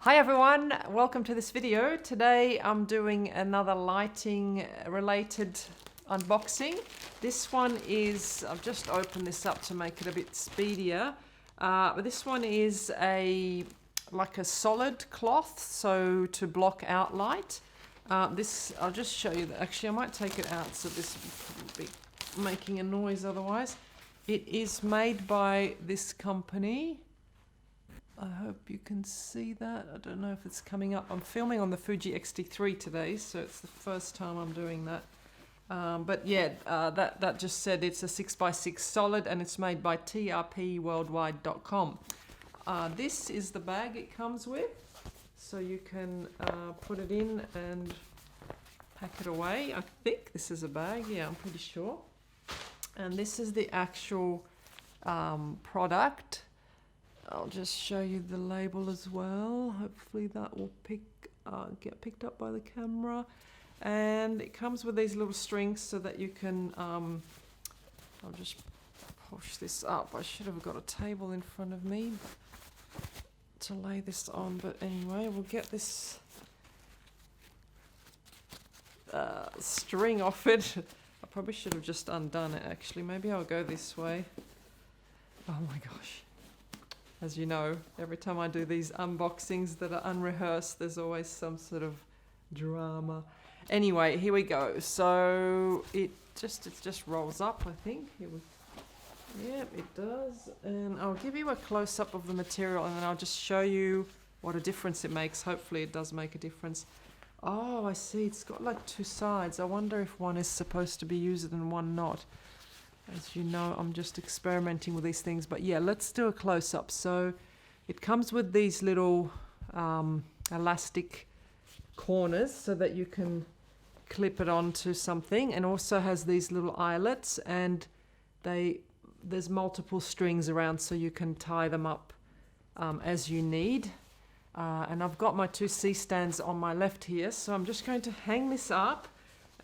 Hi everyone, welcome to this video. Today I'm doing another lighting related unboxing. This one is, I've just opened this up to make it a bit speedier, but this one is like a solid cloth, so to block out light. This, I'll just show you that. Actually, I might take it out so this will be making a noise otherwise. It is made by this company. I hope you can see that. I don't know if it's coming up. I'm filming on the Fuji X-T3 today, so it's the first time I'm doing that. But yeah, that just said it's a 6x6 solid and it's made by trpworldwide.com. This is the bag it comes with. So you can put it in and pack it away. I think this is a bag. Yeah, I'm pretty sure. And this is the actual product. I'll just show you the label as well. Hopefully that will get picked up by the camera. And it comes with these little strings so that you can, I'll just push this up. I should have got a table in front of me to lay this on. But anyway, we'll get this string off it. I probably should have just undone it actually. Maybe I'll go this way. Oh my gosh. As you know, every time I do these unboxings that are unrehearsed, there's always some sort of drama. Anyway, here we go. So it just rolls up, I think. Yep, it does. And I'll give you a close-up of the material and then I'll just show you what a difference it makes. Hopefully it does make a difference. Oh, I see. It's got like two sides. I wonder if one is supposed to be used and one not. As you know, I'm just experimenting with these things. But yeah, let's do a close-up. So it comes with these little elastic corners so that you can clip it onto something, and also has these little eyelets, and there's multiple strings around so you can tie them up as you need. And I've got my two C-stands on my left here, so I'm just going to hang this up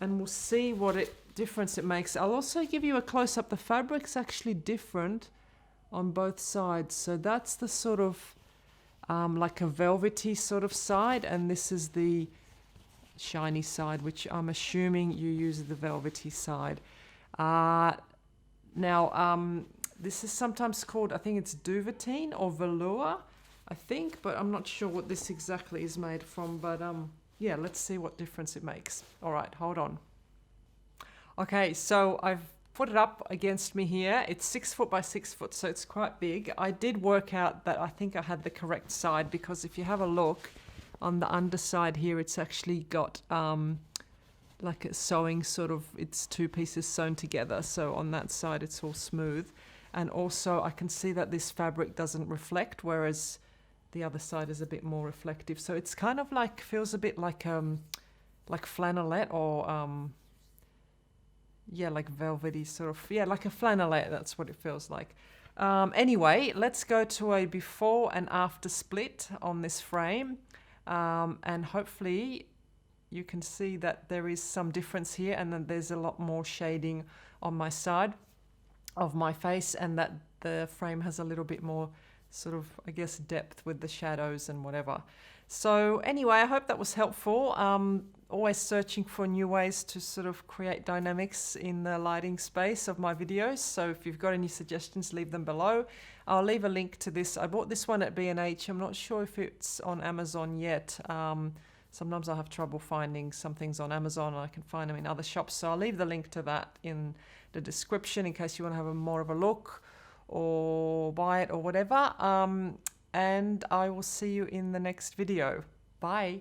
and we'll see what difference it makes. I'll also give you a close-up. The fabric's actually different on both sides. So that's the sort of like a velvety sort of side, and this is the shiny side, which I'm assuming you use the velvety side. Now, this is sometimes called, I think it's Duvetyne or velour, I think, but I'm not sure what this exactly is made from. But yeah, let's see what difference it makes. All right, hold on. Okay, so I've put it up against me here. It's 6 foot by 6 foot, so it's quite big. I did work out that I think I had the correct side, because if you have a look on the underside here, it's actually got like a sewing sort of, it's two pieces sewn together. So on that side, it's all smooth. And also I can see that this fabric doesn't reflect, whereas the other side is a bit more reflective. So it's kind of like, feels a bit like flannelette or yeah, like velvety sort of, yeah, like a flannelette. That's what it feels like. Anyway, let's go to a before and after split on this frame. And hopefully you can see that there is some difference here, and then there's a lot more shading on my side of my face, and that the frame has a little bit more sort of, I guess, depth with the shadows and whatever. So anyway, I hope that was helpful. Always searching for new ways to sort of create dynamics in the lighting space of my videos. So if you've got any suggestions, leave them below. I'll leave a link to this. I bought this one at B&H. I'm not sure if it's on Amazon yet. Sometimes I have trouble finding some things on Amazon, and I can find them in other shops. So I'll leave the link to that in the description in case you want to have more of a look or buy it or whatever. And I will see you in the next video. Bye.